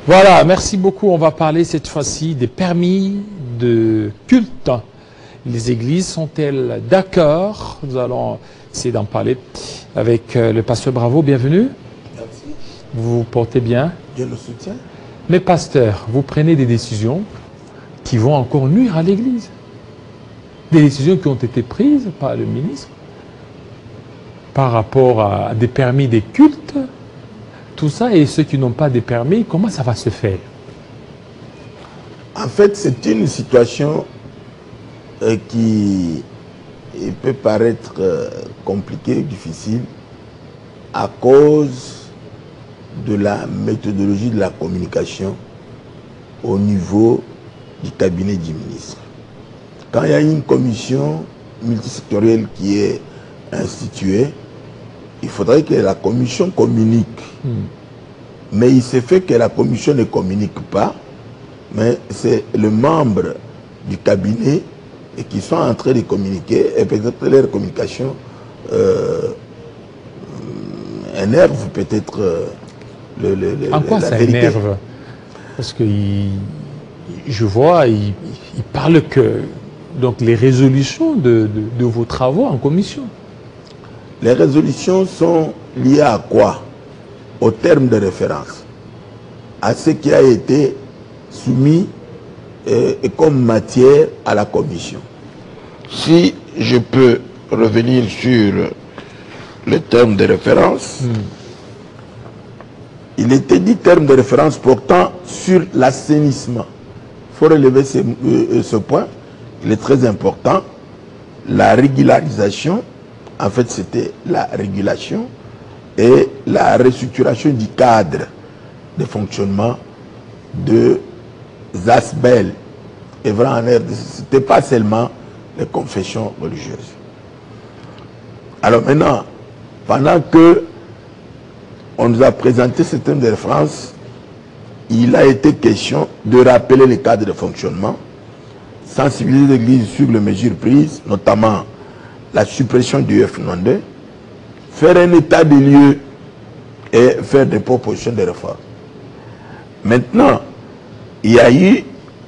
Voilà, merci beaucoup. On va parler cette fois-ci des permis de culte. Les églises sont-elles d'accord? Nous allons essayer d'en parler avec le pasteur Bravo. Bienvenue. Merci. Vous vous portez bien? Dieu le soutient. Mais pasteur, vous prenez des décisions qui vont encore nuire à l'église. Des décisions qui ont été prises par le ministre par rapport à des permis des cultes. Tout ça, et ceux qui n'ont pas de permis, comment ça va se faire? En fait, c'est une situation qui peut paraître compliquée, difficile, à cause de la méthodologie de la communication au niveau du cabinet du ministre. Quand il y a une commission multisectorielle qui est instituée, il faudrait que la commission communique. Mais il se fait que la commission ne communique pas, mais c'est le membre du cabinet et qui sont en train de communiquer, et peut-être leur communication énerve peut-être en quoi ça énerve? Parce que je vois, il parle que donc les résolutions de vos travaux en commission. Les résolutions sont liées à quoi? Au terme de référence, à ce qui a été soumis comme matière à la commission. Si je peux revenir sur le terme de référence, il était dit terme de référence portant sur l'assainissement. Il faut relever ce point, il est très important. La régularisation, en fait c'était la régulation et la restructuration du cadre de fonctionnement de Zasbel. Et vraiment, ce n'était pas seulement les confessions religieuses. Alors maintenant, pendant que on nous a présenté ce thème de référence, il a été question de rappeler les cadres de fonctionnement, sensibiliser l'Église sur les mesures prises, notamment la suppression du F92, faire un état des lieux et faire des propositions de réforme. Maintenant, il y a eu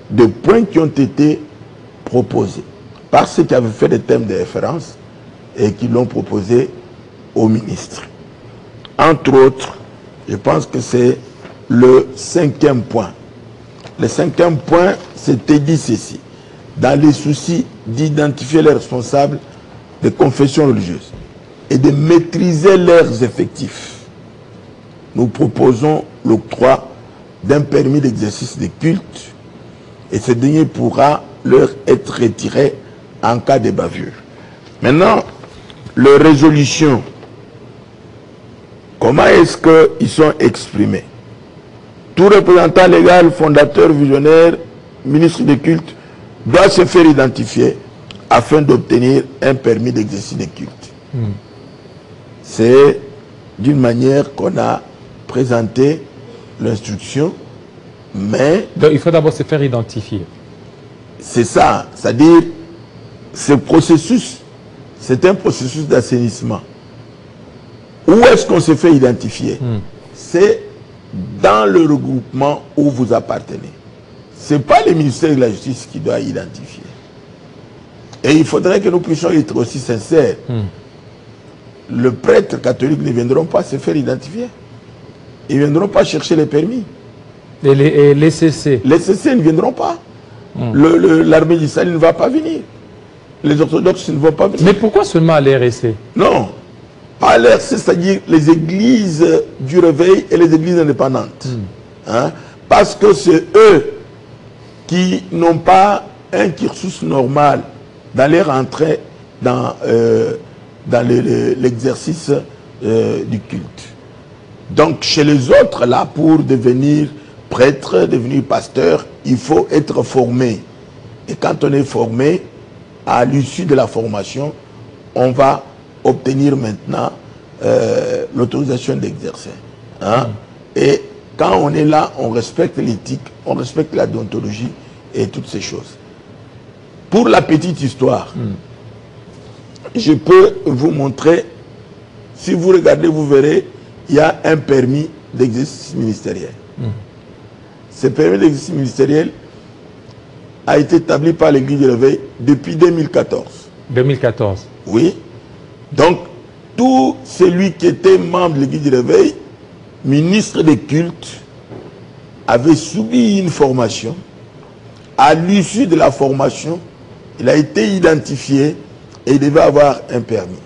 des points qui ont été proposés par ceux qui avaient fait des thèmes de référence et qui l'ont proposé au ministre. Entre autres, je pense que c'est le 5e point. Le 5e point, c'était dit ceci. Dans les soucis d'identifier les responsables des confessions religieuses et de maîtriser leurs effectifs, nous proposons l'octroi d'un permis d'exercice de culte et ce dernier pourra leur être retiré en cas de bavure. Maintenant, les résolutions, comment est-ce qu'ils sont exprimés? Tout représentant légal, fondateur, visionnaire, ministre de culte doit se faire identifier afin d'obtenir un permis d'exercice de culte. C'est d'une manière qu'on a présenté l'instruction, mais... Donc il faut d'abord se faire identifier. C'est ça, c'est-à-dire, ce processus, c'est un processus d'assainissement. Où est-ce qu'on se fait identifier? C'est dans le regroupement où vous appartenez. Ce n'est pas le ministère de la Justice qui doit identifier. Et il faudrait que nous puissions être aussi sincères. Les prêtres catholiques ne viendront pas se faire identifier. Ils ne viendront pas chercher les permis. Et les CC? Les CC ne viendront pas. L'armée d'Israël ne va pas venir. Les orthodoxes ne vont pas venir. Mais pourquoi seulement à l'RSC? Non. À l'RSC, c'est-à-dire les églises du réveil et les églises indépendantes. Hein? Parce que c'est eux qui n'ont pas un cursus normal dans leur entrée dans l'exercice du culte. Donc chez les autres, là, pour devenir prêtre, devenir pasteur, il faut être formé. Et quand on est formé, à l'issue de la formation, on va obtenir maintenant l'autorisation d'exercer. Hein? Et quand on est là, on respecte l'éthique, on respecte la déontologie et toutes ces choses. Pour la petite histoire, je peux vous montrer, si vous regardez, vous verrez, il y a un permis d'exercice ministériel. Ce permis d'exercice ministériel a été établi par l'Église du Réveil depuis 2014. 2014. Oui. Donc, tout celui qui était membre de l'Église du Réveil, ministre des cultes, avait subi une formation. À l'issue de la formation, il a été identifié et il devait avoir un permis.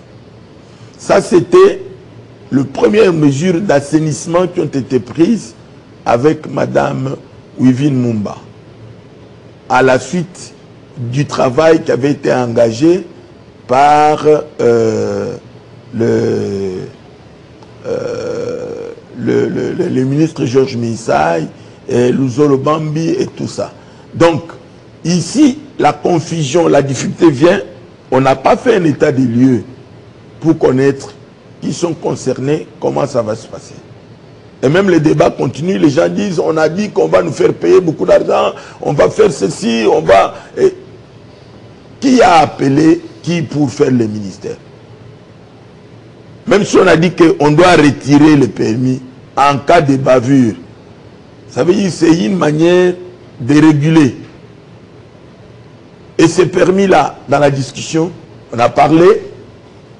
Ça, c'était les premières mesures d'assainissement qui ont été prises avec Madame Wivine Mumba, à la suite du travail qui avait été engagé par le ministre Georges Missaï, et Luzolo Bambi et tout ça. Donc, ici, la confusion, la difficulté vient, on n'a pas fait un état des lieux pour connaître qui sont concernés, comment ça va se passer. Et même les débats continuent, les gens disent, on a dit qu'on va nous faire payer beaucoup d'argent, on va faire ceci, on va... Et qui a appelé qui pour faire les ministères? Même si on a dit qu'on doit retirer le permis en cas de bavure, ça veut dire que c'est une manière de réguler. Et ce permis-là, dans la discussion, on a parlé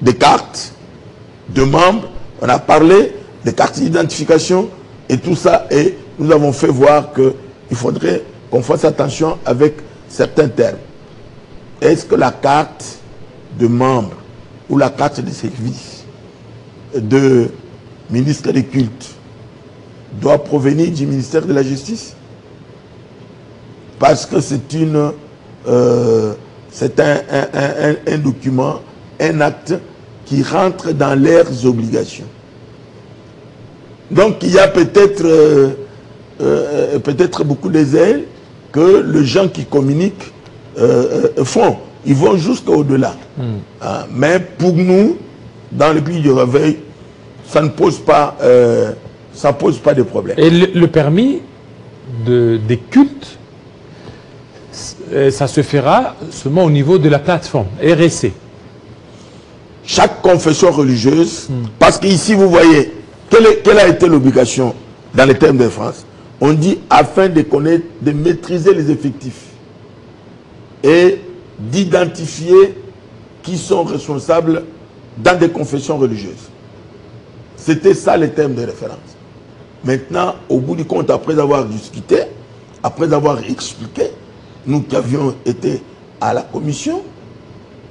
des cartes de membres, on a parlé des cartes d'identification et tout ça. Et nous avons fait voir qu'il faudrait qu'on fasse attention avec certains termes. Est-ce que la carte de membre ou la carte de service de ministre des cultes doit provenir du ministère de la Justice? Parce que c'est un document, un acte qui rentre dans leurs obligations. Donc il y a peut-être beaucoup de zèle que les gens qui communiquent font. Ils vont jusqu'au-delà. Mais pour nous, dans le pays du Réveil, ça ne pose pas, ça pose pas de problème. Et le permis des cultes, ça se fera seulement au niveau de la plateforme RSC. Chaque confession religieuse, parce qu'ici vous voyez, quelle a été l'obligation dans les termes de France? On dit afin de connaître, de maîtriser les effectifs et d'identifier qui sont responsables dans des confessions religieuses. C'était ça les termes de référence. Maintenant, au bout du compte, après avoir discuté, après avoir expliqué, nous qui avions été à la commission,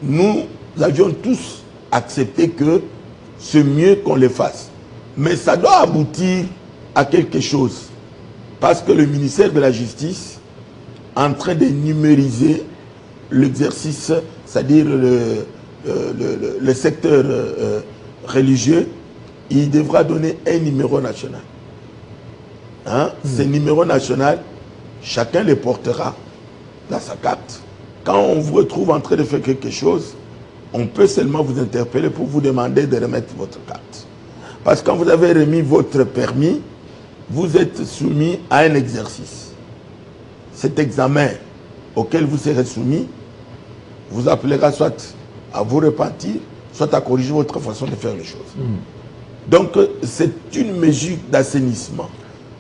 nous avions tous accepté que c'est mieux qu'on le fasse. Mais ça doit aboutir à quelque chose. Parce que le ministère de la Justice est en train de numériser l'exercice, c'est-à-dire le secteur religieux, il devra donner un numéro national. Hein? Ce numéro national, chacun le portera dans sa carte. Quand on vous retrouve en train de faire quelque chose, on peut seulement vous interpeller pour vous demander de remettre votre carte. Parce que quand vous avez remis votre permis, vous êtes soumis à un exercice. Cet examen auquel vous serez soumis vous appellera soit à vous repentir, soit à corriger votre façon de faire les choses. Donc, c'est une mesure d'assainissement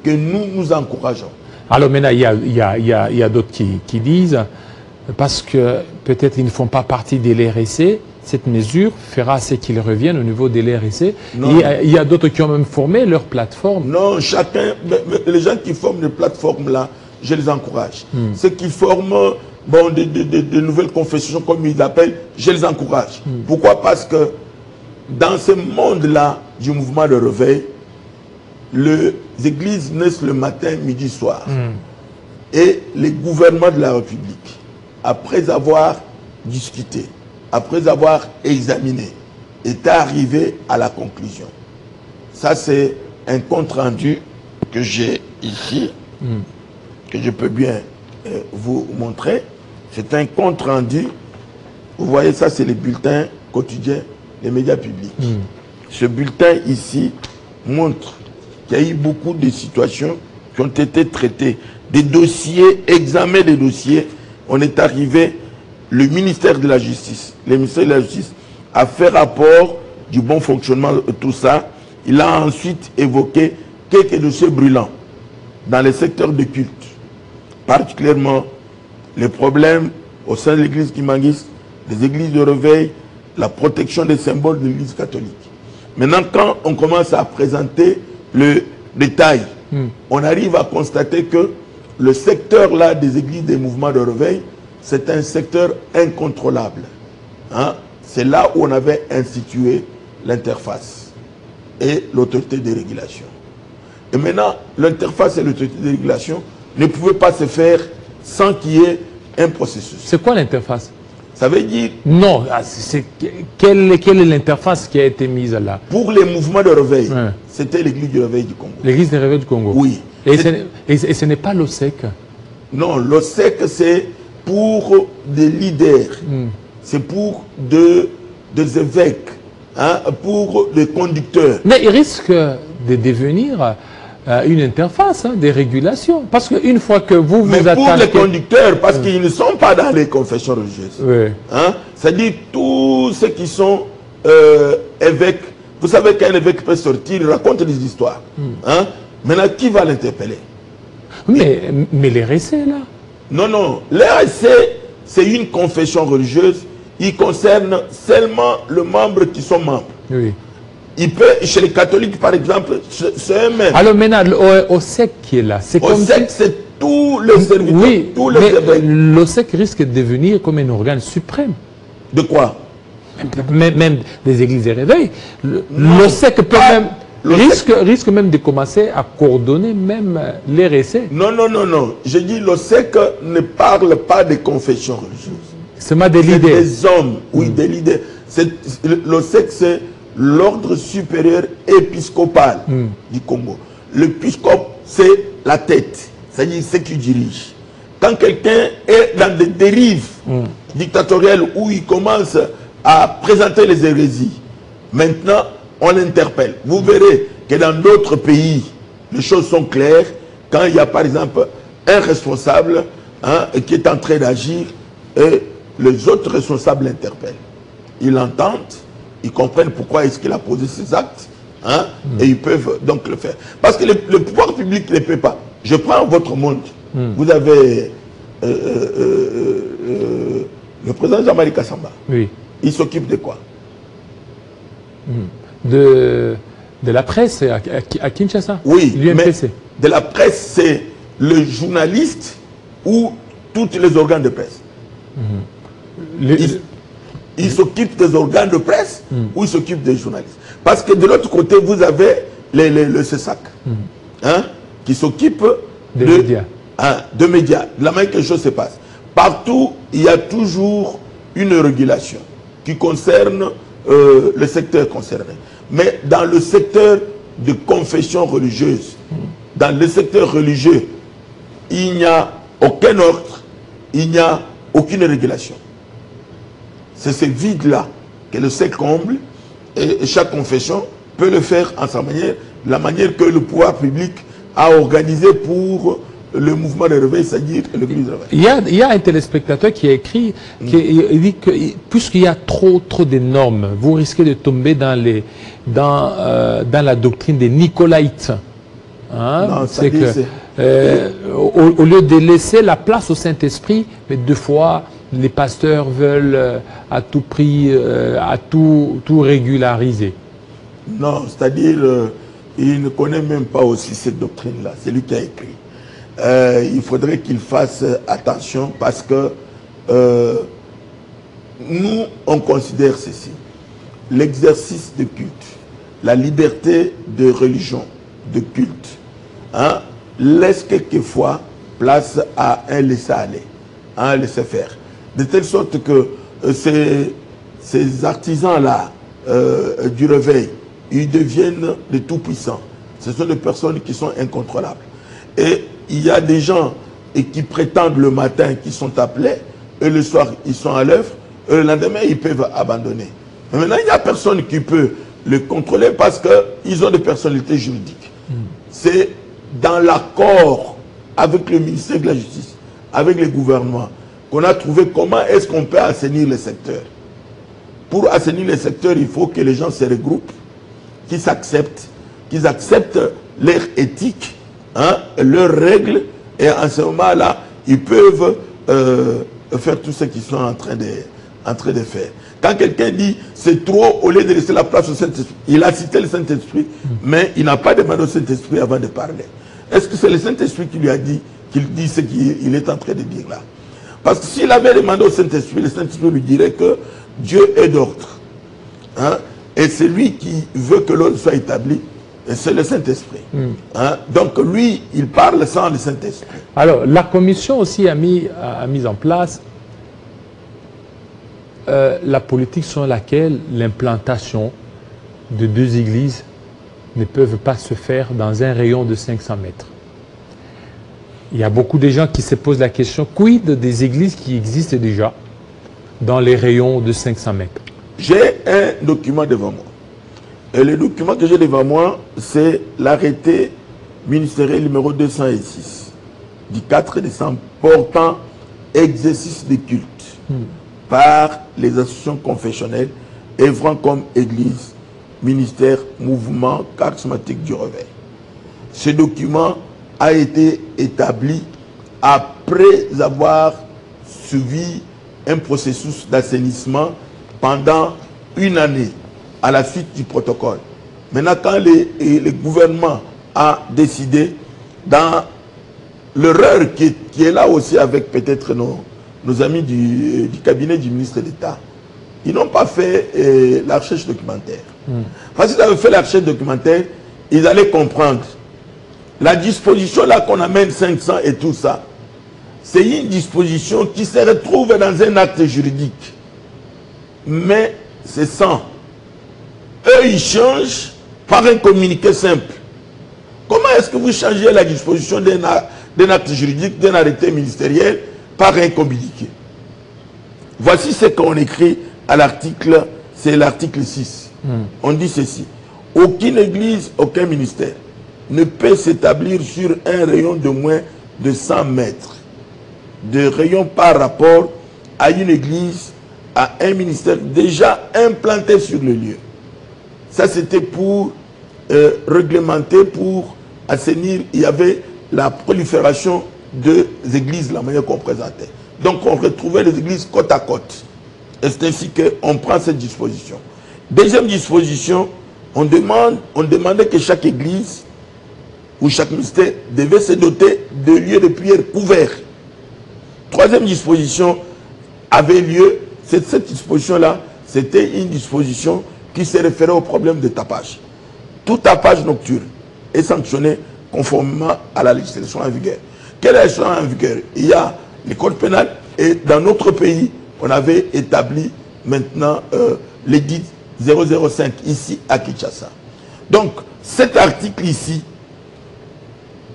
que nous encourageons. Alors maintenant, il y a d'autres qui disent, parce que peut-être ils ne font pas partie de l'RSC, cette mesure fera ce qu'ils reviennent au niveau de l'RSC. Il y a d'autres qui ont même formé leur plateforme. Non, chacun, les gens qui forment des plateformes là, je les encourage. Ceux qui forment de nouvelles confessions, comme ils l'appellent, je les encourage. Pourquoi? Parce que dans ce monde-là du mouvement de réveil, les églises naissent le matin, midi, soir. Et les gouvernements de la République, après avoir discuté, après avoir examiné, est arrivé à la conclusion. Ça, c'est un compte-rendu que j'ai ici, que je peux bien vous montrer. C'est un compte-rendu. Vous voyez, ça, c'est les bulletins quotidiens des médias publics. Ce bulletin ici montre qu'il y a eu beaucoup de situations qui ont été traitées. Des dossiers, examen des dossiers, on est arrivé, le ministère de la Justice, le ministère de la Justice a fait rapport du bon fonctionnement de tout ça. Il a ensuite évoqué quelques dossiers brûlants. dans les secteurs de culte, particulièrement les problèmes au sein de l'église kimangiste, des églises de réveil, la protection des symboles de l'église catholique. Maintenant, quand on commence à présenter le détail, on arrive à constater que le secteur là des églises des mouvements de réveil, c'est un secteur incontrôlable. Hein? C'est là où on avait institué l'interface et l'autorité de régulation. Et maintenant, l'interface et l'autorité de régulation ne pouvaient pas se faire sans qu'il y ait un processus. C'est quoi l'interface? Ça veut dire... Non, quelle est l'interface qui a été mise là? Pour les mouvements de réveil, c'était l'église du réveil du Congo. L'église du réveil du Congo? Oui. Et ce n'est pas l'OSEC? Non, l'OSEC, c'est pour des leaders. C'est pour des évêques, hein, pour des conducteurs. Mais il risque de devenir une interface de régulation. Parce qu'une fois que vous Mais attaquez... pour les conducteurs, parce qu'ils ne sont pas dans les confessions religieuses. Oui. Hein? C'est-à-dire tous ceux qui sont évêques. Vous savez qu'un évêque peut sortir, il raconte des histoires. Hein? Maintenant, qui va l'interpeller? Mais les récits, là? Non, non. Les c'est une confession religieuse. Il concerne seulement les membres qui sont membres. Oui. Il peut, chez les catholiques, par exemple, c'est eux-mêmes. Alors maintenant, l'OSEC qui est là, c'est comme OSEC, c'est tous les serviteurs, oui, tous les évêques. L'OSEC risque de devenir comme un organe suprême. De quoi? Même des églises de réveil. L'OSEC peut même... Risque même de commencer à coordonner même les récits. Non, non, non, non. Je dis l'OSEC ne parle pas des confessions religieuses. C'est des leaders. C'est des hommes, oui, des leaders. L'OSEC, c'est l'ordre supérieur épiscopal du Congo. L'épiscope, c'est la tête, c'est-à-dire ce qui dirige. Quand quelqu'un est dans des dérives dictatoriales où il commence à présenter les hérésies, maintenant, on l'interpelle. Vous verrez que dans d'autres pays, les choses sont claires. Quand il y a par exemple un responsable qui est en train d'agir et les autres responsables l'interpellent. Ils l'entendent, ils comprennent pourquoi est-ce qu'il a posé ces actes et ils peuvent donc le faire. Parce que le pouvoir public ne peut pas. Je prends votre monde. Vous avez le président Jean-Marie Kassamba. Oui. Il s'occupe de quoi? De la presse à Kinshasa. Oui, l'UMPC. mais de la presse, c'est le journaliste ou tous les organes de presse. Il s'occupe des organes de presse ou il s'occupe des journalistes. Parce que de l'autre côté, vous avez le CESAC qui s'occupe des médias. De médias. De la même quelque chose se passe. Partout, il y a toujours une régulation qui concerne le secteur concerné. Mais dans le secteur de confession religieuse, dans le secteur religieux, il n'y a aucun ordre, il n'y a aucune régulation. C'est ce vide-là que le SEC comble et chaque confession peut le faire en sa manière, la manière que le pouvoir public a organisé pour le mouvement de réveil, c'est-à-dire l'église de réveil. Il y a un téléspectateur qui a écrit, il dit que puisqu'il y a trop de normes, vous risquez de tomber dans la doctrine des Nicolaïtes. C'est que au lieu de laisser la place au Saint-Esprit, mais deux fois les pasteurs veulent à tout prix, à tout régulariser. Non, c'est-à-dire il ne connaît même pas aussi cette doctrine-là. C'est lui qui a écrit. Il faudrait qu'il fasse attention parce que nous, on considère ceci. L'exercice de culte, la liberté de religion, de culte, laisse quelquefois place à un laisser-aller, à un laisser-faire. De telle sorte que ces artisans-là du réveil, ils deviennent de tout-puissants. Ce sont des personnes qui sont incontrôlables. Et il y a des gens qui prétendent le matin qu'ils sont appelés, et le soir ils sont à l'œuvre, et le lendemain ils peuvent abandonner. Mais maintenant il n'y a personne qui peut le contrôler parce qu'ils ont des personnalités juridiques. C'est dans l'accord avec le ministère de la Justice, avec les gouvernements, qu'on a trouvé comment est-ce qu'on peut assainir le secteur. Pour assainir le secteur, il faut que les gens se regroupent, qu'ils acceptent leur éthique hein, leurs règles, et en ce moment-là, ils peuvent faire tout ce qu'ils sont en train de faire. Quand quelqu'un dit c'est trop, au lieu de laisser la place au Saint-Esprit, il a cité le Saint-Esprit, mais il n'a pas demandé au Saint-Esprit avant de parler. Est-ce que c'est le Saint-Esprit qui lui a dit, qu'il dit ce qu'il est en train de dire là? Parce que s'il avait demandé au Saint-Esprit, le Saint-Esprit lui dirait que Dieu est d'ordre. Hein? Et c'est lui qui veut que l'ordre soit établi, et c'est le Saint-Esprit. Hein? Donc lui, il parle sans le Saint-Esprit. Alors, la commission aussi a mis en place la politique selon laquelle l'implantation de 2 églises ne peuvent pas se faire dans un rayon de 500 mètres. Il y a beaucoup de gens qui se posent la question, quid des églises qui existent déjà dans les rayons de 500 mètres? J'ai un document devant moi. Et le document que j'ai devant moi, c'est l'arrêté ministériel numéro 206 du 4 décembre portant exercice de culte par les associations confessionnelles œuvrant comme église, ministère, mouvement charismatique du réveil. Ce document a été établi après avoir suivi un processus d'assainissement pendant une année à la suite du protocole. Maintenant, quand le gouvernement a décidé, dans l'erreur qui est là aussi avec peut-être nos amis du cabinet du ministre d'État, ils n'ont pas fait la recherche documentaire. Parce qu'ils avaient fait la recherche documentaire, ils allaient comprendre. La disposition là qu'on amène 500 et tout ça, c'est une disposition qui se retrouve dans un acte juridique. Mais c'est 100. Eux, ils changent par un communiqué simple. Comment est-ce que vous changez la disposition d'un acte juridique, d'un arrêté ministériel, par un communiqué? Voici ce qu'on écrit à l'article, c'est l'article 6. On dit ceci. Aucune église, aucun ministère ne peut s'établir sur un rayon de moins de 100 mètres de rayon par rapport à une église, à un ministère déjà implanté sur le lieu. Ça, c'était pour réglementer, pour assainir. Il y avait la prolifération des églises, la manière qu'on présentait. Donc, on retrouvait les églises côte à côte. Et c'est ainsi qu'on prend cette disposition. Deuxième disposition, on demandait que chaque église ou chaque ministère devait se doter de lieux de prière couverts. Troisième disposition avait lieu, cette disposition-là, c'était une disposition qui se référait au problème de tapage. Tout tapage nocturne est sanctionné conformément à la législation en vigueur. Quelle est la législation en vigueur? Il y a les codes pénals et dans notre pays, on avait établi maintenant l'édit 005 ici à Kinshasa. Donc, cet article ici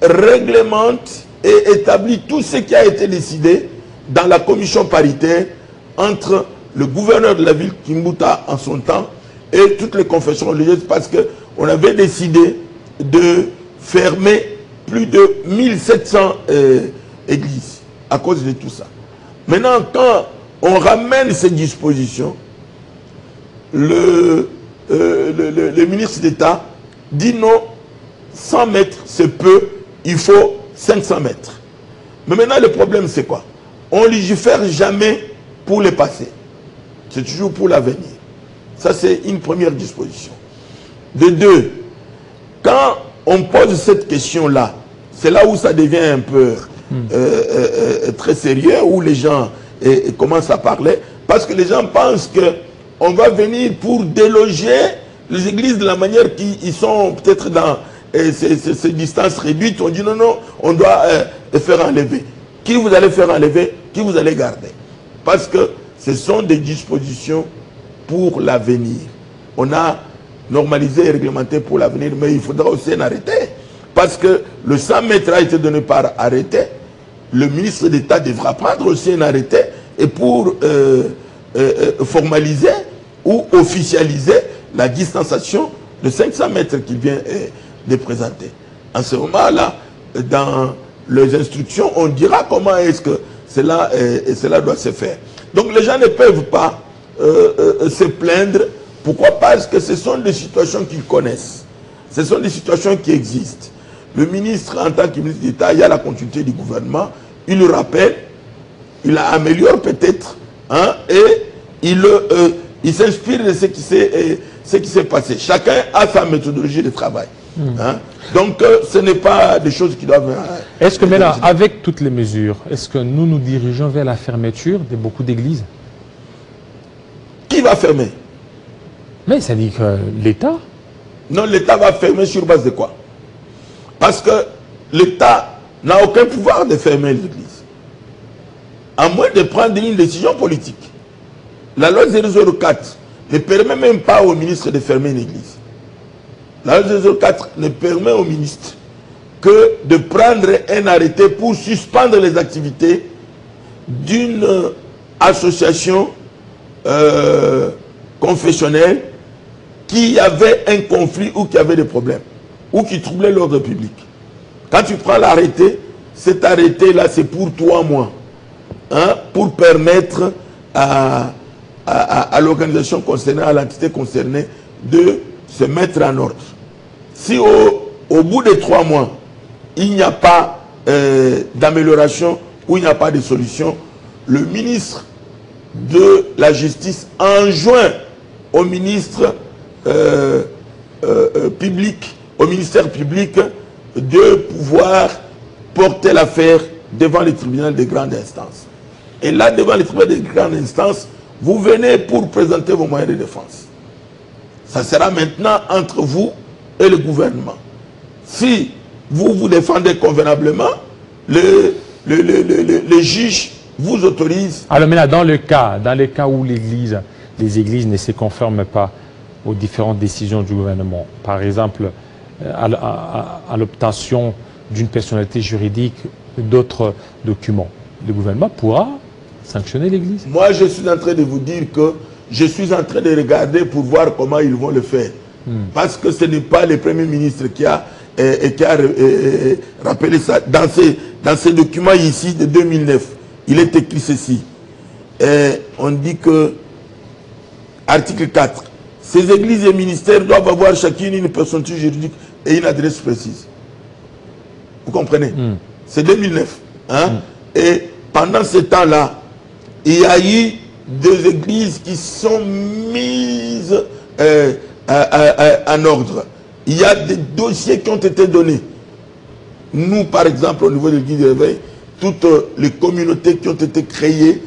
réglemente et établit tout ce qui a été décidé dans la commission paritaire entre le gouverneur de la ville, Kimbuta, en son temps, et toutes les confessions religieuses, parce qu'on avait décidé de fermer plus de 1700 églises à cause de tout ça. Maintenant, quand on ramène ces dispositions, le ministre d'État dit non, 100 mètres c'est peu, il faut 500 mètres. Mais maintenant le problème c'est quoi? On ne légifère jamais pour le passé, c'est toujours pour l'avenir. Ça c'est une première disposition. De deux, quand on pose cette question-là, c'est là où ça devient un peu très sérieux, où les gens commencent à parler, parce que les gens pensent qu'on va venir pour déloger les églises de la manière qu'ils sont peut-être dans ces distances réduites. On dit non, non, on doit faire enlever. Qui vous allez faire enlever, qui vous allez garder? Parce que ce sont des dispositions pour l'avenir. On a normalisé et réglementé pour l'avenir, mais il faudra aussi un arrêté. Parce que le 100 mètres a été donné par arrêté. Le ministre d'État devra prendre aussi un arrêté et pour formaliser ou officialiser la distanciation de 500 mètres qu'il vient de présenter. En ce moment-là, dans les instructions, on dira comment est-ce que cela doit se faire. Donc les gens ne peuvent pas se plaindre. Pourquoi? Parce que ce sont des situations qu'ils connaissent. Ce sont des situations qui existent. Le ministre, en tant que ministre d'État, il y a la continuité du gouvernement, il le rappelle, il améliore peut-être, hein, et il s'inspire de ce qui s'est passé. Chacun a sa méthodologie de travail. Hein. Donc, ce n'est pas des choses qui doivent... Est-ce que maintenant, avec toutes les mesures, est-ce que nous nous dirigeons vers la fermeture de beaucoup d'églises? Qui va fermer? Mais ça dit que l'État. Non, l'État va fermer sur base de quoi? Parce que l'État n'a aucun pouvoir de fermer l'église. À moins de prendre une décision politique. La loi 004 ne permet même pas au ministre de fermer une église. La loi 004 ne permet au ministre que de prendre un arrêté pour suspendre les activités d'une association confessionnelle qui avait un conflit ou qui avait des problèmes ou qui troublait l'ordre public. Quand tu prends l'arrêté, cet arrêté-là, c'est pour 3 mois, hein, pour permettre à l'organisation concernée, à l'entité concernée, de se mettre en ordre. Si au bout de 3 mois, il n'y a pas d'amélioration ou il n'y a pas de solution, le ministre de la Justice enjoint au ministre public, au ministère public, de pouvoir porter l'affaire devant les tribunaux de grande instance. Et là, devant les tribunaux de grande instance, vous venez pour présenter vos moyens de défense. Ça sera maintenant entre vous et le gouvernement. Si vous vous défendez convenablement, le juge vous autorise. Alors maintenant, dans les cas où les églises ne se conforment pas aux différentes décisions du gouvernement, par exemple à l'obtention d'une personnalité juridique d'autres documents, le gouvernement pourra sanctionner l'église. Moi, je suis en train de vous dire que je suis en train de regarder pour voir comment ils vont le faire. Parce que ce n'est pas le Premier ministre qui a rappelé ça. Dans ces documents ici de 2009, il est écrit ceci. On dit que, article 4, ces églises et ministères doivent avoir chacune une personnalité juridique et une adresse précise. Vous comprenez? C'est 2009. Hein? Et pendant ce temps-là, il y a eu des églises qui sont mises en ordre. Il y a des dossiers qui ont été donnés. Nous, par exemple, au niveau de l'église de réveil, toutes les communautés qui ont été créées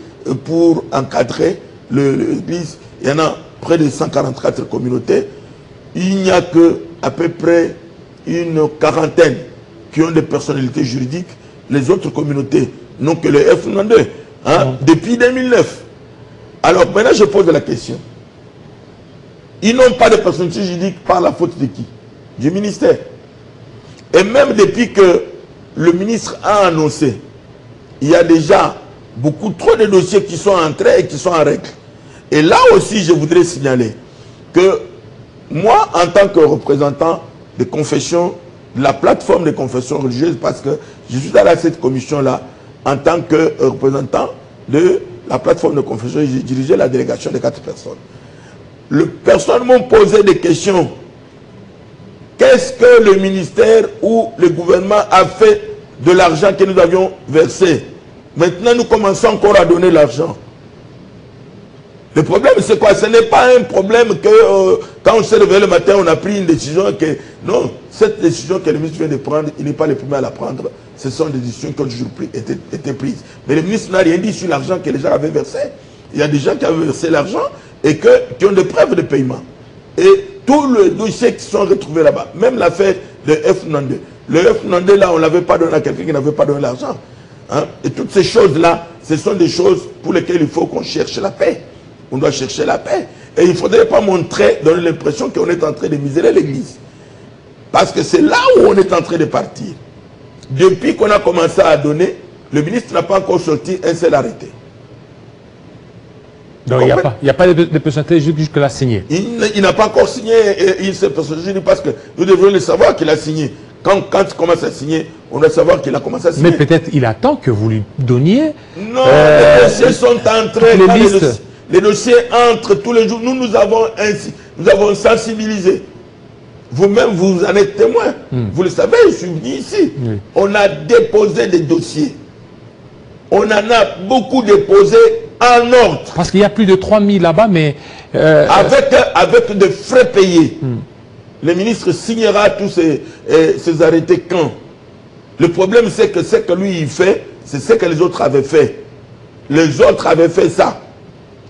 pour encadrer l'église, il y en a près de 144 communautés. Il n'y a que à peu près une quarantaine qui ont des personnalités juridiques. Les autres communautés n'ont que le F92, hein, depuis 2009. Alors maintenant, je pose la question. Ils n'ont pas de personnalité juridique par la faute de qui? Du ministère. Et même depuis que le ministre a annoncé, il y a déjà beaucoup trop de dossiers qui sont entrés et qui sont en règle. Et là aussi, je voudrais signaler que moi, en tant que représentant de confession, de la plateforme de confession religieuse, parce que je suis dans cette commission-là, en tant que représentant de la plateforme de confession, j'ai dirigé la délégation de 4 personnes. Les personnes m'ont posé des questions. Qu'est-ce que le ministère ou le gouvernement a fait de l'argent que nous avions versé? Maintenant, nous commençons encore à donner l'argent. Le problème, c'est quoi? Ce n'est pas un problème que quand on s'est réveillé le matin, on a pris une décision que... Non, cette décision que le ministre vient de prendre, il n'est pas le premier à la prendre. Ce sont des décisions qui ont toujours été prises. Mais le ministre n'a rien dit sur l'argent que les gens avaient versé. Il y a des gens qui avaient versé l'argent et qui ont des preuves de paiement. Et tous les dossiers qui sont retrouvés là-bas, même l'affaire de F92. Le F92, là, on ne l'avait pas donné à quelqu'un qui n'avait pas donné l'argent. Hein? Et toutes ces choses-là, ce sont des choses pour lesquelles il faut qu'on cherche la paix. On doit chercher la paix. Et il ne faudrait pas montrer, donner l'impression qu'on est en train de miser l'église. Parce que c'est là où on est en train de partir. Depuis qu'on a commencé à donner, le ministre n'a pas encore sorti un seul arrêté. Donc il n'y a pas de personnalité jusque-là signé. Il n'a pas encore signé une seule personnalité parce que nous devons le savoir qu'il a signé. Quand il commence à signer, on doit savoir qu'il a commencé à signer. Mais peut-être il attend que vous lui donniez. Non, les dossiers sont entrés. Les dossiers entrent tous les jours. Nous avons sensibilisé. Vous-même, vous en êtes témoin. Vous le savez, je suis venu ici. Oui. On a déposé des dossiers. On en a beaucoup déposé en ordre. Parce qu'il y a plus de 3000 là-bas, mais... Avec de frais payés. Le ministre signera tous ces arrêtés quand? Le problème, c'est que ce que lui, il fait, c'est ce que les autres avaient fait. Les autres avaient fait ça.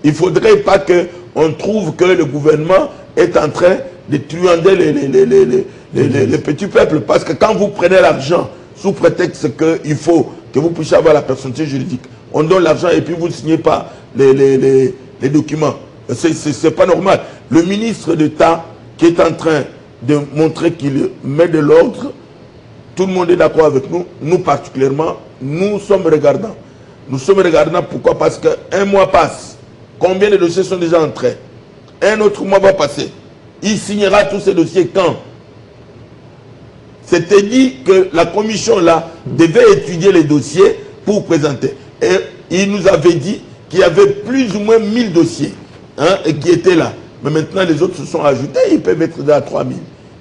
Il ne faudrait pas qu'on trouve que le gouvernement est en train de truander les petits peuples. Parce que quand vous prenez l'argent, sous prétexte qu'il faut que vous puissiez avoir la personnalité juridique, on donne l'argent et puis vous ne signez pas les documents. Ce n'est pas normal. Le ministre d'État qui est en train de montrer qu'il met de l'ordre, tout le monde est d'accord avec nous, nous particulièrement, nous sommes regardants. Nous sommes regardants, pourquoi? Parce qu'un mois passe. Combien de dossiers sont déjà entrés? Un autre mois va passer. Il signera tous ces dossiers quand? C'était dit que la commission là devait étudier les dossiers pour présenter. Et il nous avait dit qu'il y avait plus ou moins 1000 dossiers et qui étaient là. Mais maintenant les autres se sont ajoutés, ils peuvent être déjà à 3000.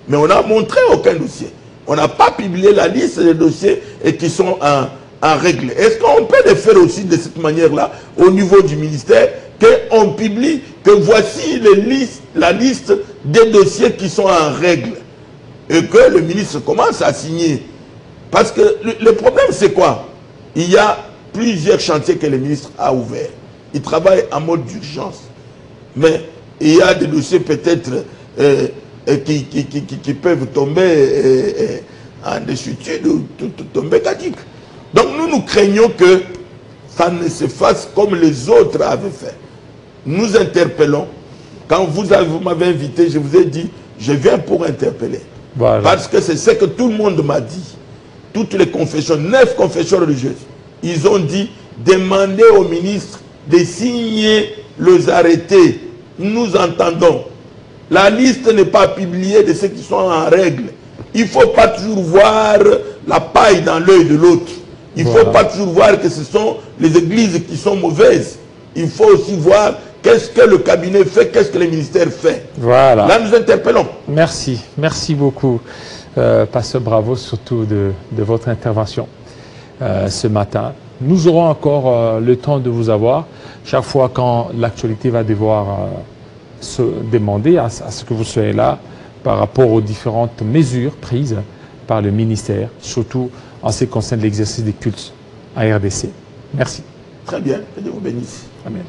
Mais on n'a montré aucun dossier. On n'a pas publié la liste des dossiers et qui sont en règle. Est-ce qu'on peut le faire aussi de cette manière-là au niveau du ministère, qu'on publie que voici la liste des dossiers qui sont en règle et que le ministre commence à signer? Parce que le problème, c'est quoi? Il y a plusieurs chantiers que le ministre a ouverts. Il travaille en mode d'urgence. Mais il y a des dossiers peut-être qui peuvent tomber en désuétude ou tomber caduques. Donc nous craignons que ça ne se fasse comme les autres avaient fait. Nous interpellons. Quand vous m'avez invité, je vous ai dit, je viens pour interpeller. Voilà. Parce que c'est ce que tout le monde m'a dit. Toutes les confessions, 9 confessions religieuses, ils ont dit, demandez au ministre de signer les arrêtés. Nous entendons. La liste n'est pas publiée de ceux qui sont en règle. Il ne faut pas toujours voir la paille dans l'œil de l'autre. Il ne faut pas toujours voir que ce sont les églises qui sont mauvaises. Il faut aussi voir qu'est-ce que le cabinet fait, qu'est-ce que le ministère fait. Voilà. Là, nous interpellons. Merci. Merci beaucoup, Pasteur Bravo, surtout de votre intervention ce matin. Nous aurons encore le temps de vous avoir. Chaque fois quand l'actualité va devoir se demander à ce que vous soyez là par rapport aux différentes mesures prises par le ministère, surtout en ce qui concerne l'exercice des cultes à RDC. Merci. Très bien. Que Dieu vous bénisse. Amen.